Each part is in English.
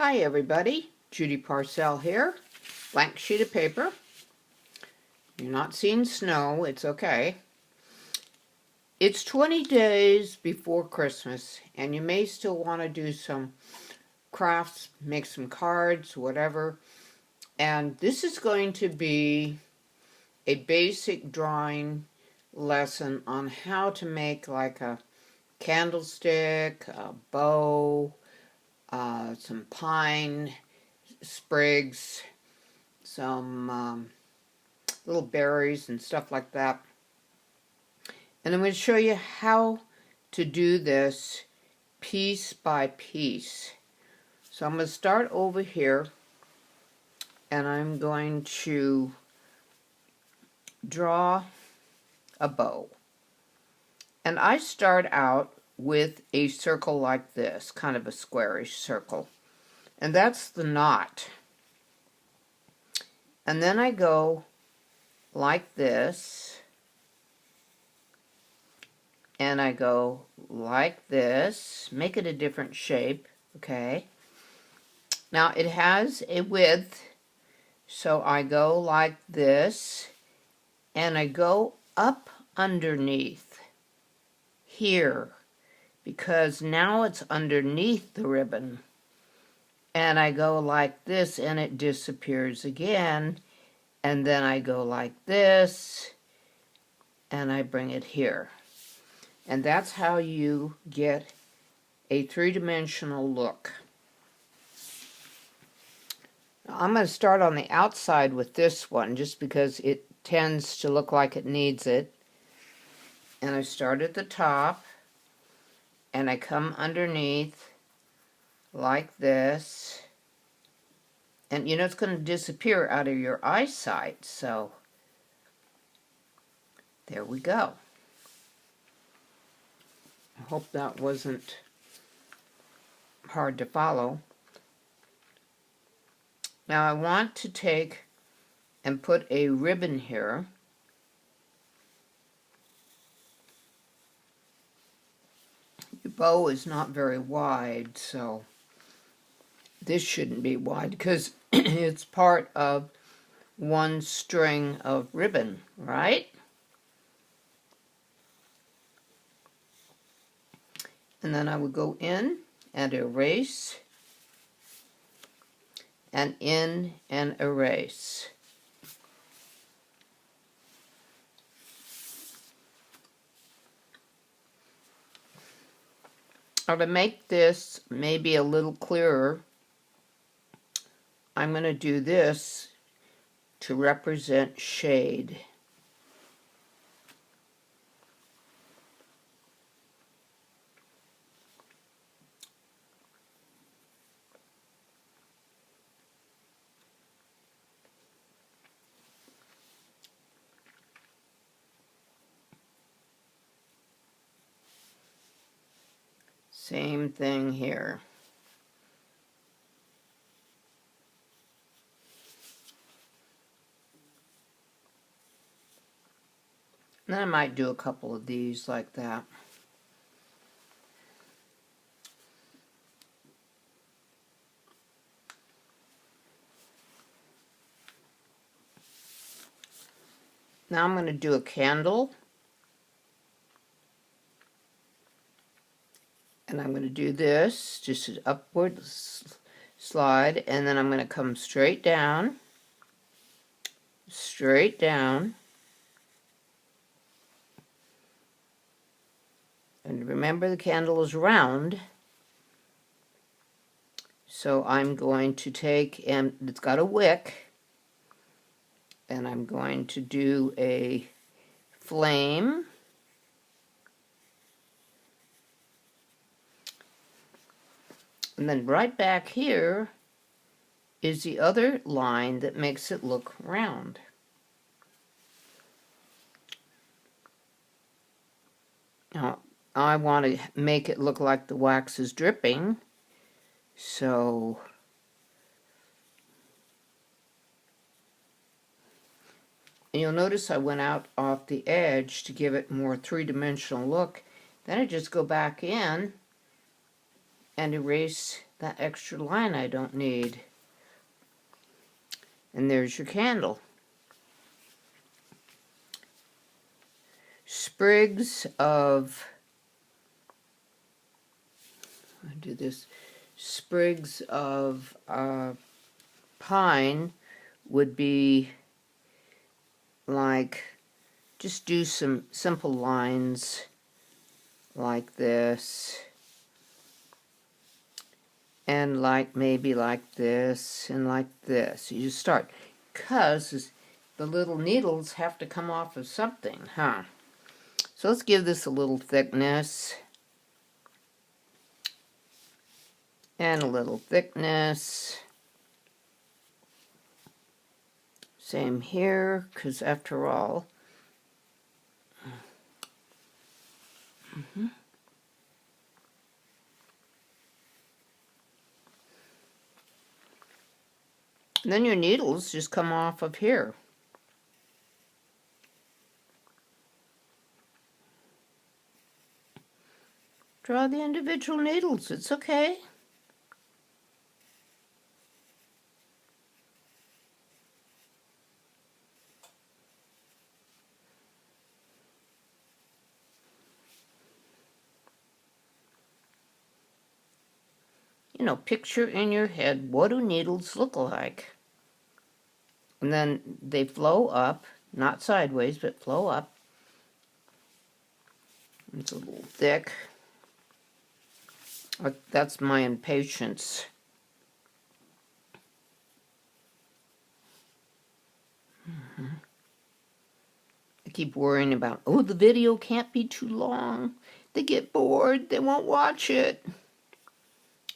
Hi everybody, Judy Parcell here. Blank sheet of paper. You're not seeing snow, it's okay. It's 20 days before Christmas and you may still want to do some crafts, make some cards, whatever. And this is going to be a basic drawing lesson on how to make like a candlestick, a bow, some pine sprigs, some little berries and stuff like that. And I'm going to show you how to do this piece by piece. So I'm going to start over here and I'm going to draw a bow. And I start out with a circle like this, kind of a squarish circle. And that's the knot. And then I go like this, and I go like this, make it a different shape, okay? Now it has a width, so I go like this, and I go up underneath here, because now it's underneath the ribbon. And I go like this, and it disappears again, and then I go like this, and I bring it here. And that's how you get a three-dimensional look. Now, I'm going to start on the outside with this one, just because it tends to look like it needs it. And I start at the top, and I come underneath like this. And you know it's going to disappear out of your eyesight, so there we go. I hope that wasn't hard to follow. Now I want to take and put a ribbon here. Your bow is not very wide, so this shouldn't be wide because it's part of one string of ribbon, right? And then I would go in and erase, and in and erase. Now to make this maybe a little clearer, I'm going to do this to represent shade. Same thing here. And then I might do a couple of these like that. Now I'm going to do a candle. And I'm going to do this, just an upward slide, and then I'm going to come straight down, and remember the candle is round, so I'm going to take, and it's got a wick, and I'm going to do a flame. And then right back here is the other line that makes it look round. Now, I want to make it look like the wax is dripping, so and you'll notice I went out off the edge to give it more three-dimensional look. Then I just go back in and erase that extra line I don't need. And there's your candle. Sprigs of, I'll do this, sprigs of pine would be like, just do some simple lines like this, and like maybe like this, and like this. You just start, because the little needles have to come off of something, huh? So let's give this a little thickness, and a little thickness. Same here, because after all, and then your needles just come off of here. Draw the individual needles, it's okay. You know, picture in your head, what do needles look like? And then they flow up, not sideways, but flow up. It's a little thick. That's my impatience. I keep worrying about, oh, the video can't be too long. They get bored, they won't watch it.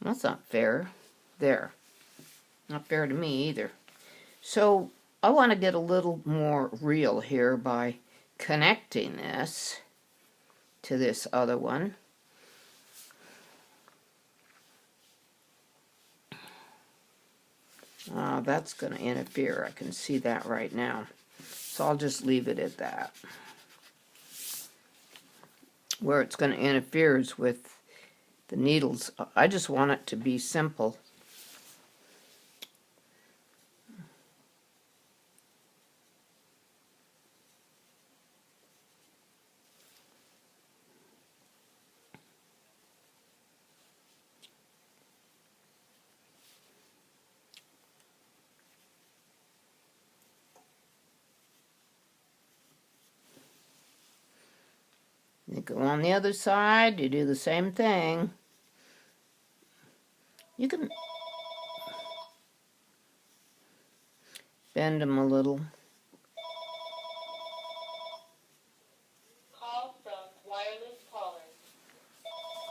That's not fair. There. Not fair to me either. So I want to get a little more real here by connecting this to this other one. That's going to interfere. I can see that right now. So I'll just leave it at that. Where it's going to interfere is with the needles. I just want it to be simple. You go on the other side, you do the same thing. You can bend them a little. Call from wireless caller.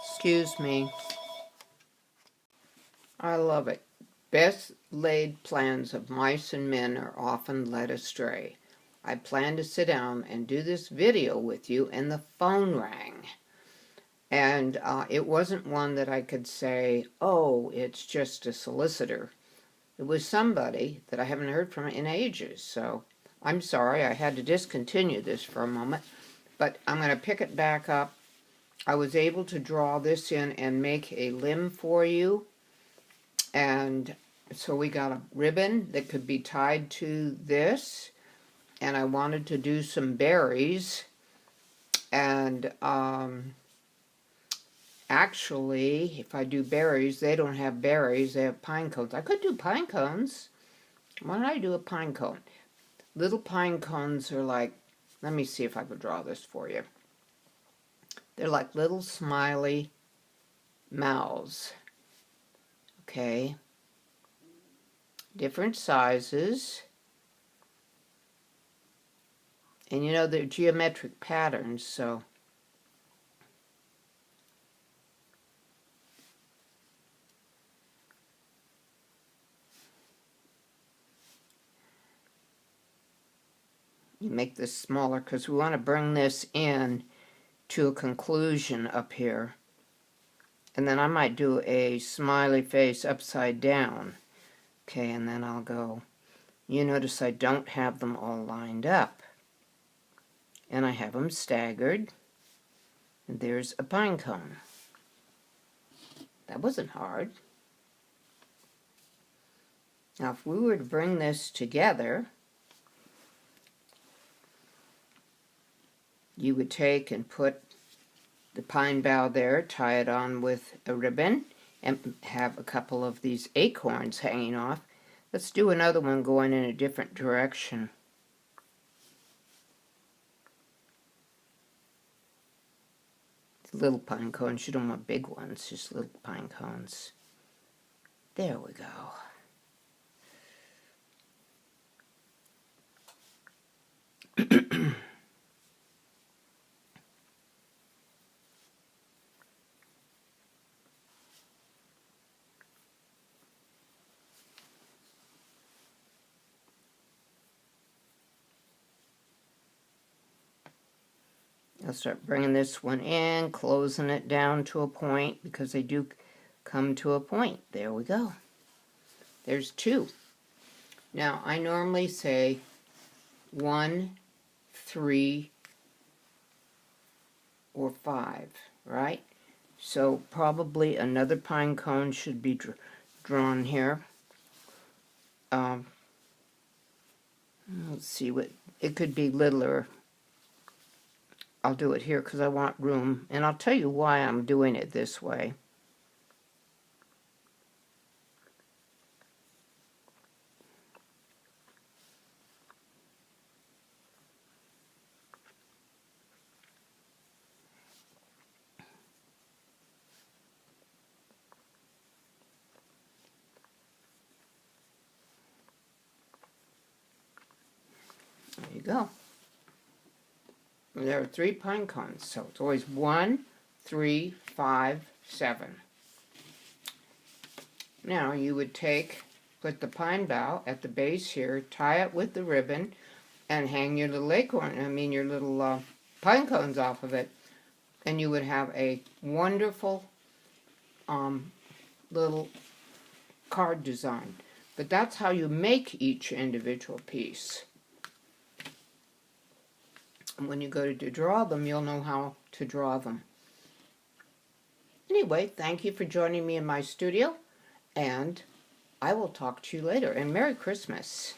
Excuse me. I love it. Best laid plans of mice and men are often led astray. I planned to sit down and do this video with you, and the phone rang. And it wasn't one that I could say, oh, it's just a solicitor. It was somebody that I haven't heard from in ages. So I'm sorry, I had to discontinue this for a moment. But I'm going to pick it back up. I was able to draw this in and make a limb for you. And so we got a ribbon that could be tied to this. And I wanted to do some berries. And actually, if I do berries, they don't have berries, they have pine cones. I could do pine cones. Why don't I do a pine cone? Little pine cones are like, let me see if I could draw this for you. They're like little smiley mouths. Okay. Different sizes. And you know, they're geometric patterns, so you make this smaller because we want to bring this in to a conclusion up here. And then I might do a smiley face upside down. Okay, and then I'll go. You notice I don't have them all lined up. And I have them staggered. And there's a pine cone. That wasn't hard. Now, if we were to bring this together, you would take and put the pine bough there, tie it on with a ribbon, and have a couple of these acorns hanging off. Let's do another one going in a different direction. Little pine cones. You don't want big ones, just little pine cones. There we go. I'll start bringing this one in, closing it down to a point because they do come to a point. There we go. There's two. Now, I normally say 1, 3, or 5, right? So probably another pine cone should be drawn here. Let's see what, it could be littler. I'll do it here because I want room, and I'll tell you why I'm doing it this way. There you go. There are 3 pine cones, so it's always 1, 3, 5, 7. Now you would put the pine bough at the base here, tie it with the ribbon, and hang your little your little pine cones off of it, and you would have a wonderful little card design. But that's how you make each individual piece. When you go to draw them, you'll know how to draw them. Anyway, thank you for joining me in my studio, and I will talk to you later. And Merry Christmas.